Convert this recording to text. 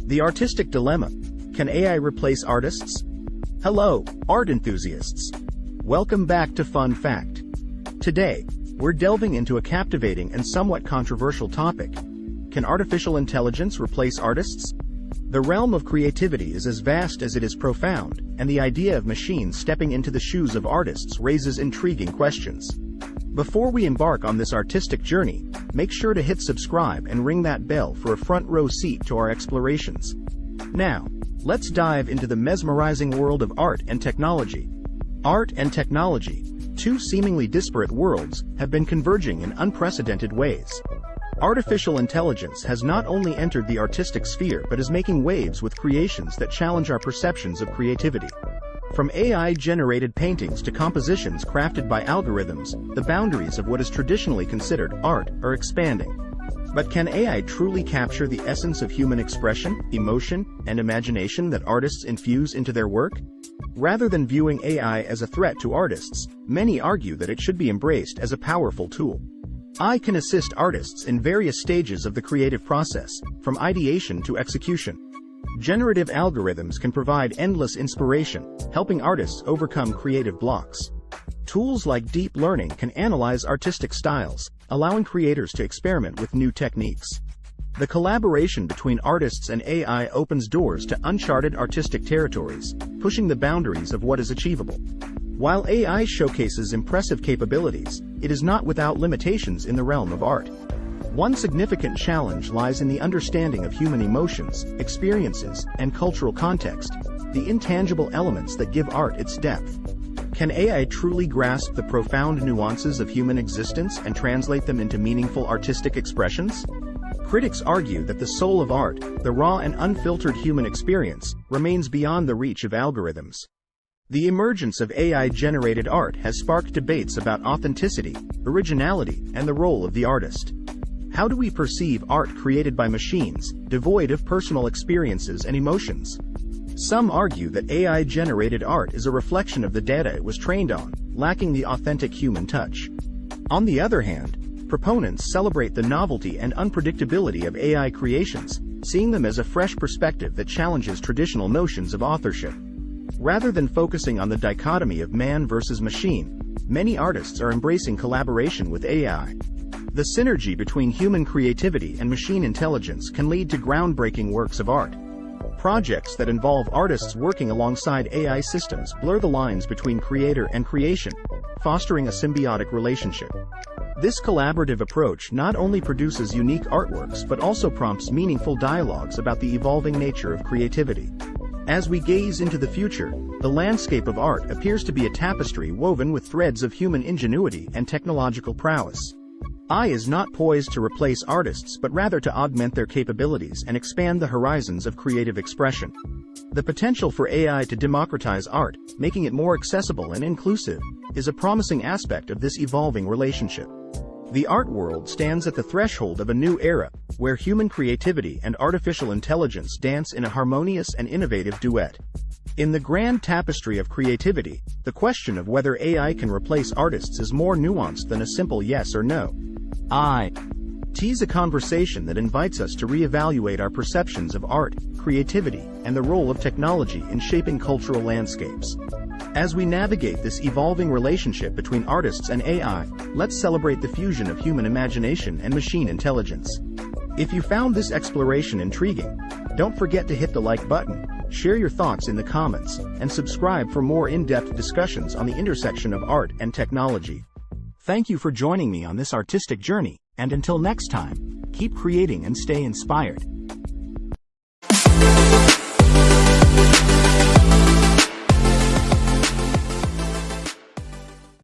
The artistic dilemma. Can AI replace artists? Hello, art enthusiasts. Welcome back to Fun Fact. Today, we're delving into a captivating and somewhat controversial topic. Can artificial intelligence replace artists? The realm of creativity is as vast as it is profound, and the idea of machines stepping into the shoes of artists raises intriguing questions. Before we embark on this artistic journey, make sure to hit subscribe and ring that bell for a front row seat to our explorations. Now, let's dive into the mesmerizing world of art and technology. Art and technology, two seemingly disparate worlds, have been converging in unprecedented ways. Artificial intelligence has not only entered the artistic sphere but is making waves with creations that challenge our perceptions of creativity. From AI-generated paintings to compositions crafted by algorithms, the boundaries of what is traditionally considered art are expanding. But can AI truly capture the essence of human expression, emotion, and imagination that artists infuse into their work? Rather than viewing AI as a threat to artists, many argue that it should be embraced as a powerful tool. AI can assist artists in various stages of the creative process, from ideation to execution. Generative algorithms can provide endless inspiration, helping artists overcome creative blocks. Tools like deep learning can analyze artistic styles, allowing creators to experiment with new techniques. The collaboration between artists and AI opens doors to uncharted artistic territories, pushing the boundaries of what is achievable. While AI showcases impressive capabilities, it is not without limitations in the realm of art. One significant challenge lies in the understanding of human emotions, experiences, and cultural context, the intangible elements that give art its depth. Can AI truly grasp the profound nuances of human existence and translate them into meaningful artistic expressions? Critics argue that the soul of art, the raw and unfiltered human experience, remains beyond the reach of algorithms. The emergence of AI-generated art has sparked debates about authenticity, originality, and the role of the artist. How do we perceive art created by machines, devoid of personal experiences and emotions? Some argue that AI-generated art is a reflection of the data it was trained on, lacking the authentic human touch. On the other hand, proponents celebrate the novelty and unpredictability of AI creations, seeing them as a fresh perspective that challenges traditional notions of authorship. Rather than focusing on the dichotomy of man versus machine, many artists are embracing collaboration with AI. The synergy between human creativity and machine intelligence can lead to groundbreaking works of art. Projects that involve artists working alongside AI systems blur the lines between creator and creation, fostering a symbiotic relationship. This collaborative approach not only produces unique artworks but also prompts meaningful dialogues about the evolving nature of creativity. As we gaze into the future, the landscape of art appears to be a tapestry woven with threads of human ingenuity and technological prowess. AI is not poised to replace artists but rather to augment their capabilities and expand the horizons of creative expression. The potential for AI to democratize art, making it more accessible and inclusive, is a promising aspect of this evolving relationship. The art world stands at the threshold of a new era, where human creativity and artificial intelligence dance in a harmonious and innovative duet. In the grand tapestry of creativity, the question of whether AI can replace artists is more nuanced than a simple yes or no. AI tease a conversation that invites us to reevaluate our perceptions of art, creativity, and the role of technology in shaping cultural landscapes. As we navigate this evolving relationship between artists and AI, let's celebrate the fusion of human imagination and machine intelligence. If you found this exploration intriguing, don't forget to hit the like button, share your thoughts in the comments, and subscribe for more in-depth discussions on the intersection of art and technology. Thank you for joining me on this artistic journey, and until next time, keep creating and stay inspired.